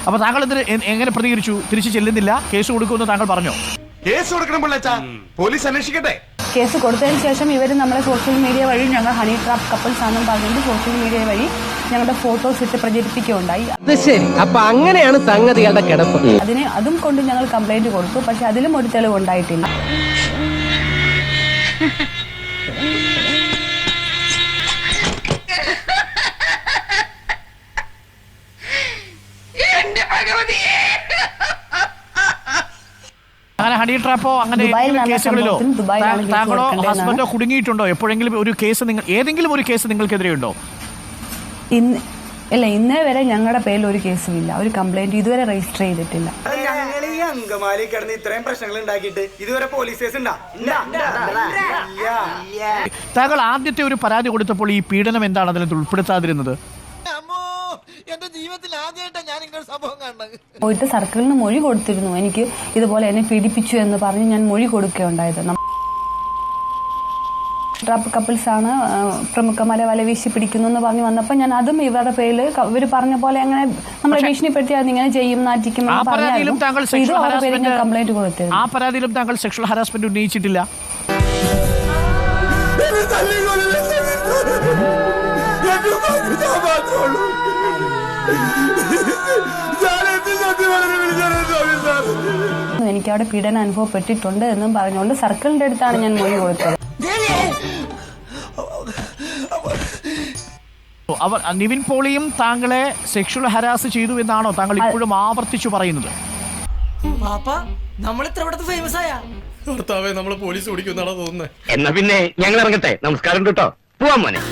അപ്പോൾ താങ്കൾ എങ്ങനെ പ്രതികരിച്ചു? തിരിച്ചു ചെല്ലുന്നില്ല, കേസ് കൊടുക്കുമെന്ന് താങ്കൾ പറഞ്ഞോ? കേസ് കൊടുക്കണം പിള്ളേച്ചാ, പോലീസ് അന്വേഷിക്കട്ടെ. കേസ് കൊടുത്തതിന് ശേഷം ഇവർ നമ്മളെ സോഷ്യൽ മീഡിയ വഴി ഞങ്ങൾ ഹണി ട്രാപ്പ് കപ്പിൾസ് ആണെന്ന് പറഞ്ഞിട്ട് സോഷ്യൽ മീഡിയ വഴി ഞങ്ങളുടെ ഫോട്ടോസ് ഇട്ട് പ്രചരിപ്പിക്കുകയുണ്ടായി. ശരി, അപ്പൊ അങ്ങനെയാണ് സംഗതികളുടെ കിടപ്പ്. അതും കൊണ്ട് ഞങ്ങൾ കംപ്ലൈന്റ് കൊടുത്തു. പക്ഷെ അതിലും ഒരു തെളിവ് ഉണ്ടായിട്ടില്ല. അങ്ങനെ ഹണി ട്രാപ്പോ അങ്ങനെ കേസുകളിലോ താങ്കളോ ഹസ്ബൻഡോ കുടുങ്ങിയിട്ടുണ്ടോ? എപ്പോഴെങ്കിലും ഒരു കേസ് ഏതെങ്കിലും ഒരു കേസ് നിങ്ങൾക്കെതിരെ ഉണ്ടോ? ഇല്ല, ഇന്നേ വരെ ഞങ്ങളുടെ പേരിൽ ഒരു കേസും ഇല്ല, ഒരു കംപ്ലൈന്റ് ഇതുവരെ രജിസ്റ്റർ ചെയ്തിട്ടില്ല. ഞങ്ങൾ ഈ അങ്കമാലി കിടന്ന് ഇത്രയും പ്രശ്നങ്ങൾ ഉണ്ടാക്കിയിട്ട് ഇതുവരെ പോലീസ് കേസ് താങ്കൾ ആദ്യത്തെ ഒരു പരാതി കൊടുത്തപ്പോൾ ഈ പീഡനം എന്താണ് അതിനകത്ത് ഉൾപ്പെടുത്താതിരുന്നത്? എന്റെ ജീവിതത്തിൽ ആദ്യമായിട്ടാണ് ഞാൻ ഇങ്ങനെ സംഭവം കാണുന്നത്. പോയിട്ട് സർക്കിളിന് മൊഴി കൊടുത്തിരുന്നു, എനിക്ക് ഇതുപോലെ എന്നെ പീഡിപ്പിച്ചു എന്ന് പറഞ്ഞ് ഞാൻ മൊഴി കൊടുക്കുകയുണ്ടായത്. ട്രാപ്പ് കപ്പിൾസ് ആണ്, പ്രമുഖമാരെ വല വീശി പിടിക്കുന്നു എന്ന് പറഞ്ഞു വന്നപ്പോൾ ഞാൻ അതും ഇവരുടെ പേരിൽ ഇവർ പറഞ്ഞ പോലെ അങ്ങനെ നമ്മളെ ഭീഷണിപ്പെടുത്തി അതിങ്ങനെ ചെയ്യും, നാറ്റിക്കും കംപ്ലൈന്റ് കൊടുത്തിരുന്നു. ആ പരാതിയിലും താങ്കൾ സെക്ഷൽ ഹരാസ്മെന്റ് ഉന്നയിച്ചിട്ടില്ല? എനിക്ക് അവിടെ പീഡനം അനുഭവപ്പെട്ടിട്ടുണ്ട് എന്നും പറഞ്ഞുകൊണ്ട് സർക്കിളിന്റെ അടുത്താണ് ഞാൻ മൊഴി കൊടുത്തത്. നിവിൻ പോളിയും താങ്കളെ സെക്ഷൽ ഹരാസ് ചെയ്തു എന്നാണോ താങ്കൾ ഇപ്പോഴും ആവർത്തിച്ചു പറയുന്നത്? ഭർത്താവെ നമ്മള് പോലീസ് ഓടിക്കുന്നാണോ തോന്നുന്നത്? എന്നാ പിന്നെ ഞങ്ങൾ ഇറങ്ങട്ടെ. നമസ്കാരം കേട്ടോ, പോവാൻ മോനെ.